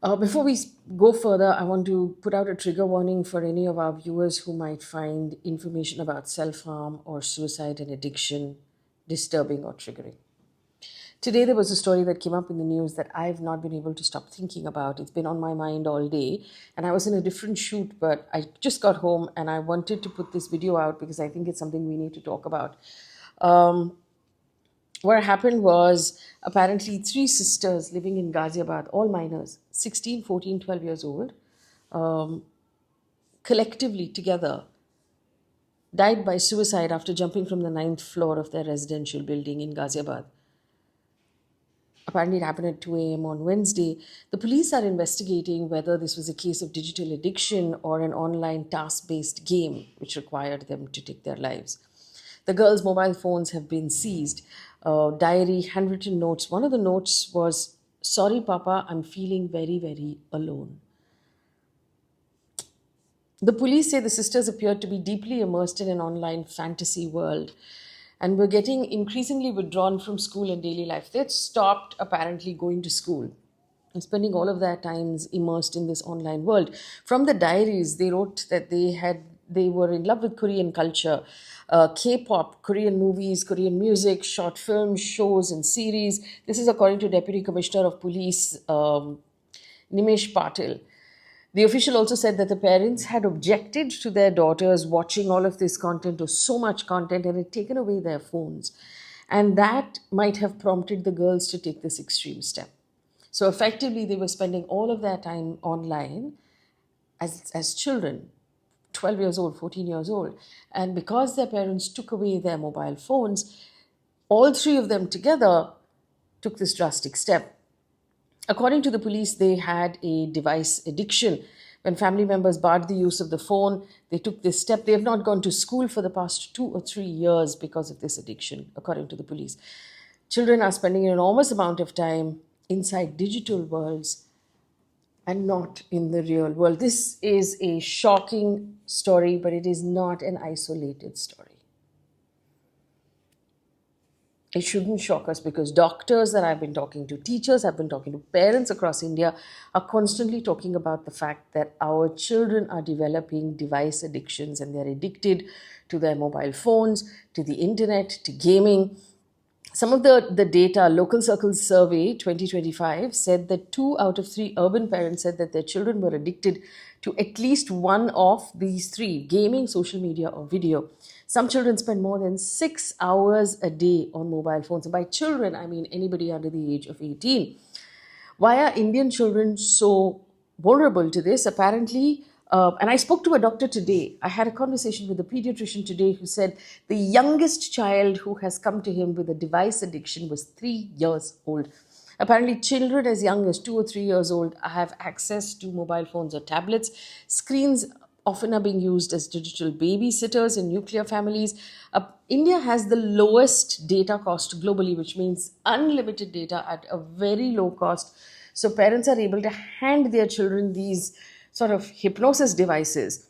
Before we go further, I want to put out a trigger warning for any of our viewers who might find information about self harm or suicide and addiction disturbing or triggering. Today, there was a story that came up in the news that I've not been able to stop thinking about. It's been on my mind all day, and I was in a different shoot, but I just got home and I wanted to put this video out because I think it's something we need to talk about. What happened was apparently three sisters living in Ghaziabad, all minors, 16, 14, 12 years old, collectively together died by suicide after jumping from the ninth floor of their residential building in Ghaziabad. Apparently, it happened at 2 a.m. on Wednesday. The police are investigating whether this was a case of digital addiction or an online task based game which required them to take their lives. The girls' mobile phones have been seized. Diary, handwritten notes. One of the notes was, "Sorry, Papa, I'm feeling very, very alone." The police say the sisters appeared to be deeply immersed in an online fantasy world and were getting increasingly withdrawn from school and daily life. They'd stopped apparently going to school and spending all of their times immersed in this online world. From the diaries, they wrote that they were in love with Korean culture, K-pop, Korean movies, Korean music, short films, shows, and series. This is according to Deputy Commissioner of Police Nimesh Patil. The official also said that the parents had objected to their daughters watching all of this content or so much content and had taken away their phones. And that might have prompted the girls to take this extreme step. So effectively, they were spending all of their time online as children, 12 years old, 14 years old. And because their parents took away their mobile phones, all three of them together took this drastic step. According to the police, they had a device addiction. When family members barred the use of the phone, they took this step. They have not gone to school for the past 2 or 3 years because of this addiction, according to the police. Children are spending an enormous amount of time inside digital worlds and not in the real world. This is a shocking story, but it is not an isolated story. It shouldn't shock us because doctors that I've been talking to, teachers I've been talking to, parents across India are constantly talking about the fact that our children are developing device addictions and they're addicted to their mobile phones, to the internet, to gaming. Some of the data, Local Circles Survey 2025, said that 2 out of 3 urban parents said that their children were addicted to at least one of these three: gaming, social media, or video. Some children spend more than 6 hours a day on mobile phones. And by children, I mean anybody under the age of 18. Why are Indian children so vulnerable to this? Apparently, and I spoke to a doctor today. I had a conversation with a pediatrician today who said the youngest child who has come to him with a device addiction was 3 years old. Apparently, children as young as 2 or 3 years old have access to mobile phones or tablets. Screens often are being used as digital babysitters in nuclear families. India has the lowest data cost globally, which means unlimited data at a very low cost. So parents are able to hand their children these sort of hypnosis devices,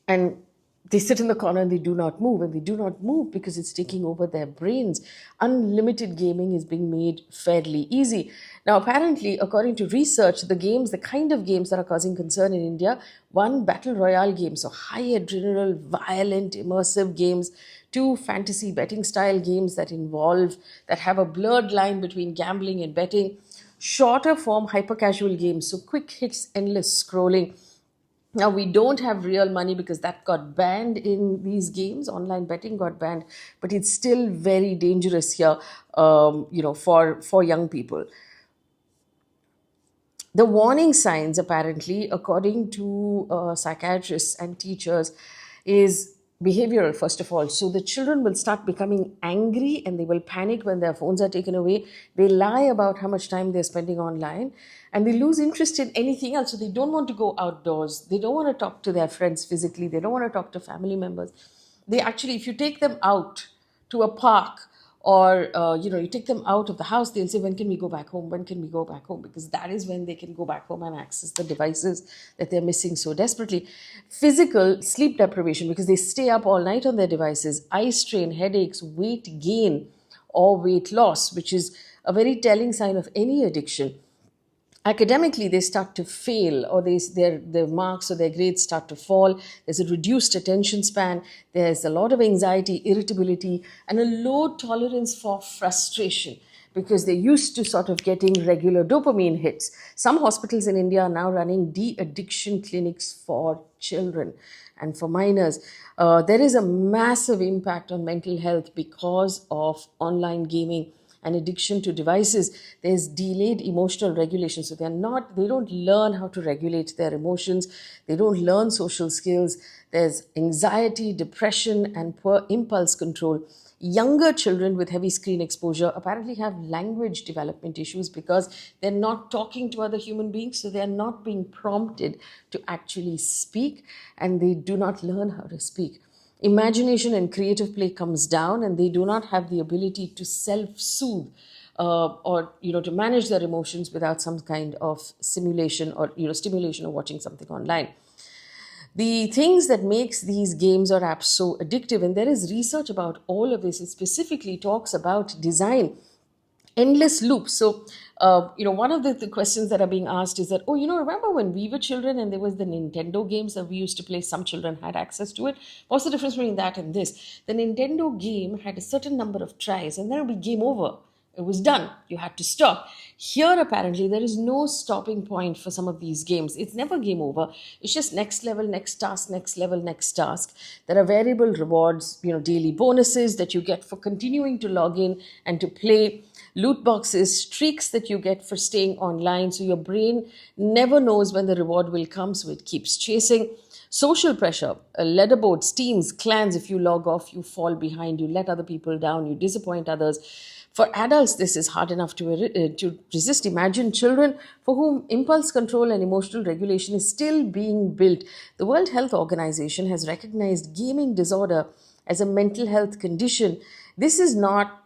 and they sit in the corner and they do not move, and they do not move because it's taking over their brains. Unlimited gaming is being made fairly easy. Now, apparently, according to research, the kind of games that are causing concern in India: 1, battle royale games, so high adrenaline, violent, immersive games; 2, fantasy betting style games that have a blurred line between gambling and betting; shorter form hyper casual games, so quick hits, endless scrolling. Now, we don't have real money because that got banned in these games. Online betting got banned, but it's still very dangerous here, for young people. The warning signs, apparently, according to psychiatrists and teachers, is behavioral, first of all. So the children will start becoming angry and they will panic when their phones are taken away. They lie about how much time they're spending online and they lose interest in anything else. So they don't want to go outdoors. They don't want to talk to their friends physically. They don't want to talk to family members. They actually, if you take them out to a park or you take them out of the house, they'll say, when can we go back home? When can we go back home? Because that is when they can go back home and access the devices that they're missing so desperately. Physical, sleep deprivation, because they stay up all night on their devices. Eye strain, headaches, weight gain or weight loss, which is a very telling sign of any addiction. academically they start to fail, or their marks or their grades start to fall. There's a reduced attention span, there's a lot of anxiety, irritability, and a low tolerance for frustration, because they're used to sort of getting regular dopamine hits. Some hospitals in India are now running de-addiction clinics for children and for minors. There is a massive impact on mental health because of online gaming and addiction to devices. There's delayed emotional regulation. So they don't learn how to regulate their emotions. They don't learn social skills. There's anxiety, depression, and poor impulse control. Younger children with heavy screen exposure apparently have language development issues because they're not talking to other human beings. So they're not being prompted to actually speak, and they do not learn how to speak. Imagination and creative play comes down, and they do not have the ability to self-soothe, or to manage their emotions without some kind of simulation or stimulation, or watching something online. The things that makes these games or apps so addictive, and there is research about all of this, it specifically talks about design, endless loops. So, one of the questions that are being asked is that, remember when we were children and there was the Nintendo games that we used to play? Some children had access to it. What's the difference between that and this? The Nintendo game had a certain number of tries, and then it would be game over. It was done. You had to stop. Here, apparently, there is no stopping point for some of these games. It's never game over. It's just next level, next task, next level, next task. There are variable rewards, daily bonuses that you get for continuing to log in and to play, loot boxes, streaks that you get for staying online. So your brain never knows when the reward will come, so it keeps chasing. Social pressure, leaderboards, teams, clans. If you log off, you fall behind, you let other people down, you disappoint others. For adults, this is hard enough to resist. Imagine children for whom impulse control and emotional regulation is still being built. The World Health Organization has recognized gaming disorder as a mental health condition. This is not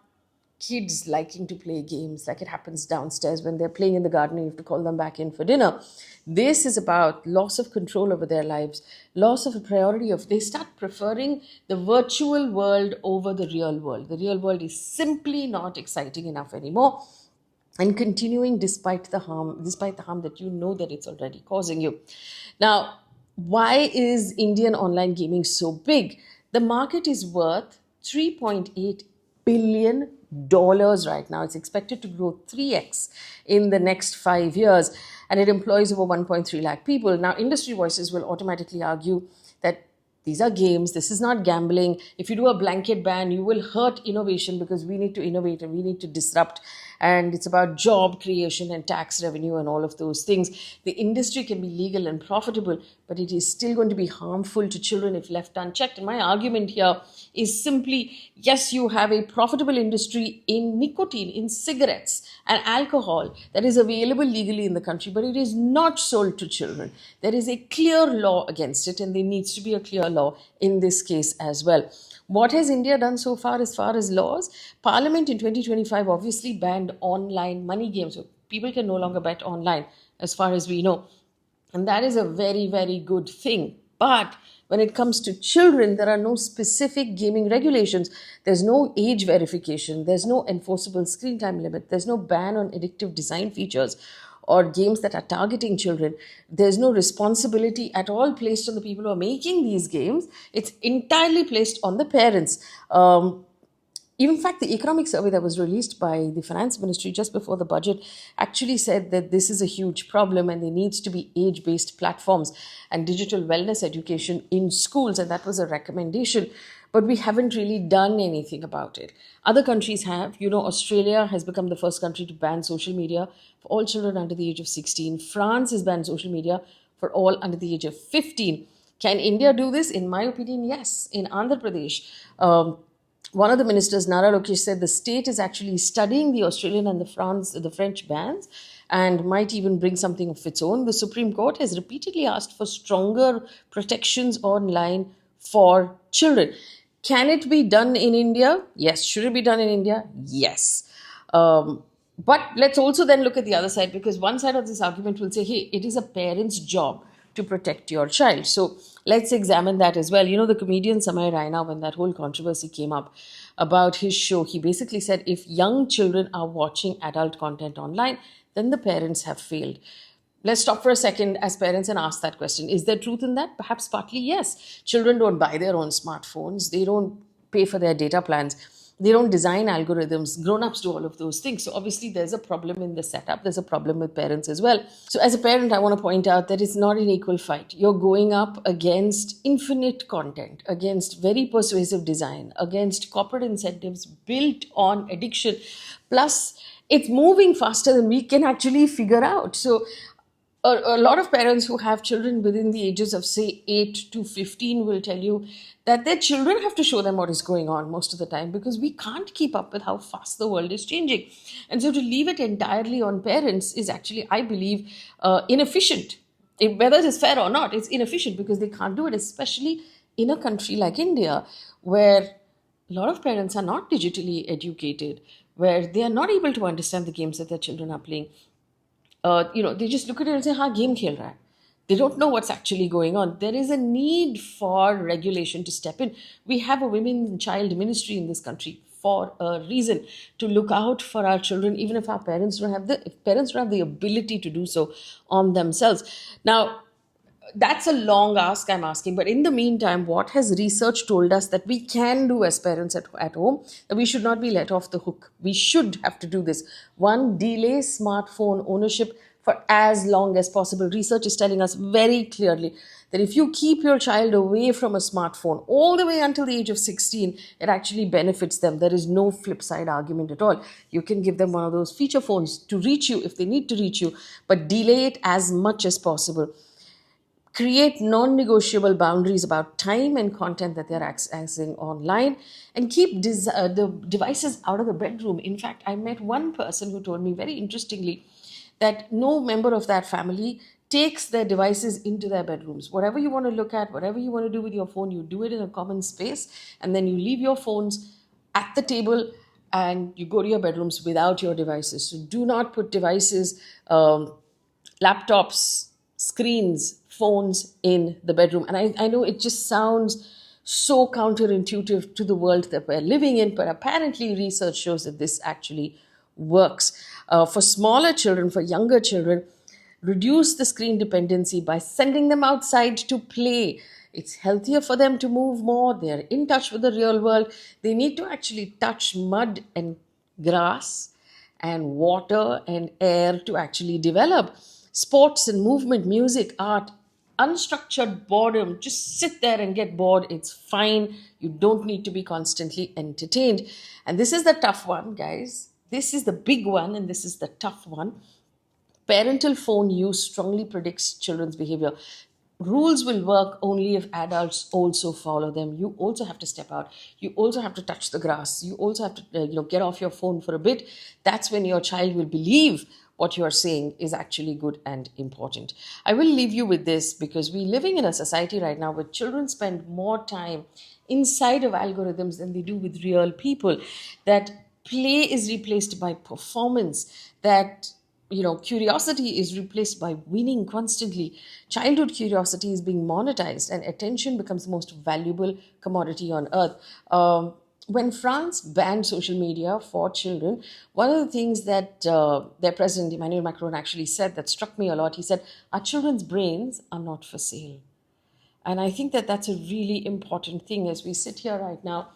kids liking to play games like it happens downstairs when they're playing in the garden and you have to call them back in for dinner. This is about loss of control over their lives, loss of a priority of, they start preferring the virtual world over the real world. The real world is simply not exciting enough anymore, and continuing despite the harm that you know that it's already causing you. Now, why is Indian online gaming so big? The market is worth $3.8 billion right now. It's expected to grow 3x in the next 5 years, and it employs over 1.3 lakh people. Now, industry voices will automatically argue that these are games, this is not gambling. If you do a blanket ban, you will hurt innovation, because we need to innovate and we need to disrupt. And it's about job creation and tax revenue and all of those things. The industry can be legal and profitable, but it is still going to be harmful to children if left unchecked. And my argument here is simply, yes, you have a profitable industry in nicotine, in cigarettes and alcohol that is available legally in the country, but it is not sold to children. There is a clear law against it, and there needs to be a clear law in this case as well. What has India done so far as laws? Parliament in 2025 obviously banned online money games. So people can no longer bet online, as far as we know. And that is a very, very good thing. But when it comes to children, there are no specific gaming regulations. There's no age verification. There's no enforceable screen time limit. There's no ban on addictive design features or games that are targeting children. There's no responsibility at all placed on the people who are making these games. It's entirely placed on the parents. In fact, the economic survey that was released by the finance ministry just before the budget actually said that this is a huge problem and there needs to be age-based platforms and digital wellness education in schools, and that was a recommendation. But we haven't really done anything about it. Other countries have. Australia has become the first country to ban social media for all children under the age of 16. France has banned social media for all under the age of 15. Can India do this? In my opinion, yes. In Andhra Pradesh, one of the ministers, Nara Lokesh, said the state is actually studying the Australian and the French bans and might even bring something of its own. The Supreme Court has repeatedly asked for stronger protections online for children. Can it be done in India? Yes. Should it be done in India? Yes. But let's also then look at the other side, because one side of this argument will say, hey, it is a parent's job to protect your child. So let's examine that as well. The comedian Samay Raina, when that whole controversy came up about his show, he basically said if young children are watching adult content online, then the parents have failed. Let's stop for a second as parents and ask that question. Is there truth in that? Perhaps partly yes. Children don't buy their own smartphones. They don't pay for their data plans. They don't design algorithms. Grown-ups do all of those things. So obviously there's a problem in the setup. There's a problem with parents as well. So as a parent, I want to point out that it's not an equal fight. You're going up against infinite content, against very persuasive design, against corporate incentives built on addiction. Plus, it's moving faster than we can actually figure out. So a lot of parents who have children within the ages of, say, 8 to 15 will tell you that their children have to show them what is going on most of the time, because we can't keep up with how fast the world is changing. And so to leave it entirely on parents is actually, I believe, inefficient. Whether it is fair or not, it's inefficient because they can't do it, especially in a country like India, where a lot of parents are not digitally educated, where they are not able to understand the games that their children are playing. They just look at it and say, "Ha, game khel raha hai." They don't know what's actually going on. There is a need for regulation to step in. We have a women and child ministry in this country for a reason, to look out for our children, even if our parents don't have the ability to do so on themselves. Now, that's a long ask I'm asking, but in the meantime, what has research told us that we can do as parents at home, that we should not be let off the hook. We should have to do this. One, delay smartphone ownership for as long as possible. Research is telling us very clearly that if you keep your child away from a smartphone all the way until the age of 16, it actually benefits them. There is no flip side argument at all. You can give them one of those feature phones to reach you if they need to reach you, but delay it as much as possible. Create non-negotiable boundaries about time and content that they're accessing online, and keep the devices out of the bedroom. In fact, I met one person who told me very interestingly that no member of that family takes their devices into their bedrooms. Whatever you want to look at, whatever you want to do with your phone, you do it in a common space, and then you leave your phones at the table and you go to your bedrooms without your devices. So do not put devices, laptops, screens, phones in the bedroom. And I know it just sounds so counterintuitive to the world that we're living in, but apparently research shows that this actually works. For smaller children, for younger children, reduce the screen dependency by sending them outside to play. It's healthier for them to move more. They're in touch with the real world. They need to actually touch mud and grass and water and air to actually develop. Sports and movement, music, art, unstructured boredom. Just sit there and get bored. It's fine. You don't need to be constantly entertained. And this is the tough one, guys. This is the big one, and this is the tough one. Parental phone use strongly predicts children's behavior. Rules will work only if adults also follow them. You also have to step out. You also have to touch the grass. You also have to get off your phone for a bit. That's when your child will believe what you are saying is actually good and important. I will leave you with this, because we're living in a society right now where children spend more time inside of algorithms than they do with real people. That play is replaced by performance. That curiosity is replaced by winning constantly. Childhood curiosity is being monetized, and attention becomes the most valuable commodity on earth. When France banned social media for children, one of the things that their president, Emmanuel Macron, actually said that struck me a lot, he said, "Our children's brains are not for sale." And I think that that's a really important thing as we sit here right now.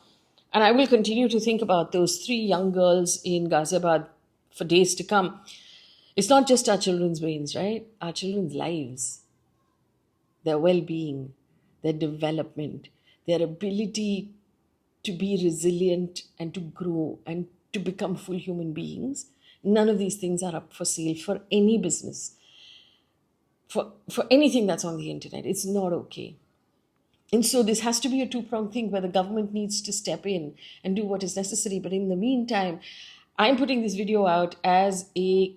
And I will continue to think about those 3 young girls in Ghaziabad for days to come. It's not just our children's brains, right? Our children's lives, their well-being, their development, their ability to be resilient and to grow and to become full human beings. None of these things are up for sale for any business, for anything that's on the internet. It's not okay. And so this has to be a 2-pronged thing where the government needs to step in and do what is necessary. But in the meantime, I'm putting this video out as a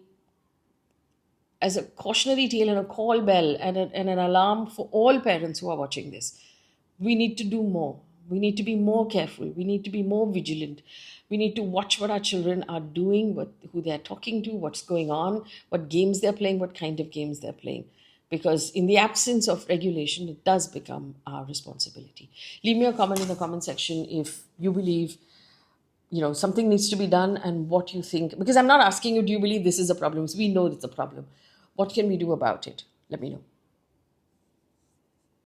cautionary tale and a call bell and an alarm for all parents who are watching this. We need to do more. We need to be more careful. We need to be more vigilant. We need to watch what our children are doing, who they're talking to, what's going on, what games they're playing, what kind of games they're playing. Because in the absence of regulation, it does become our responsibility. Leave me a comment in the comment section if you believe something needs to be done, and what you think. Because I'm not asking you, do you believe this is a problem? We know it's a problem. What can we do about it? Let me know.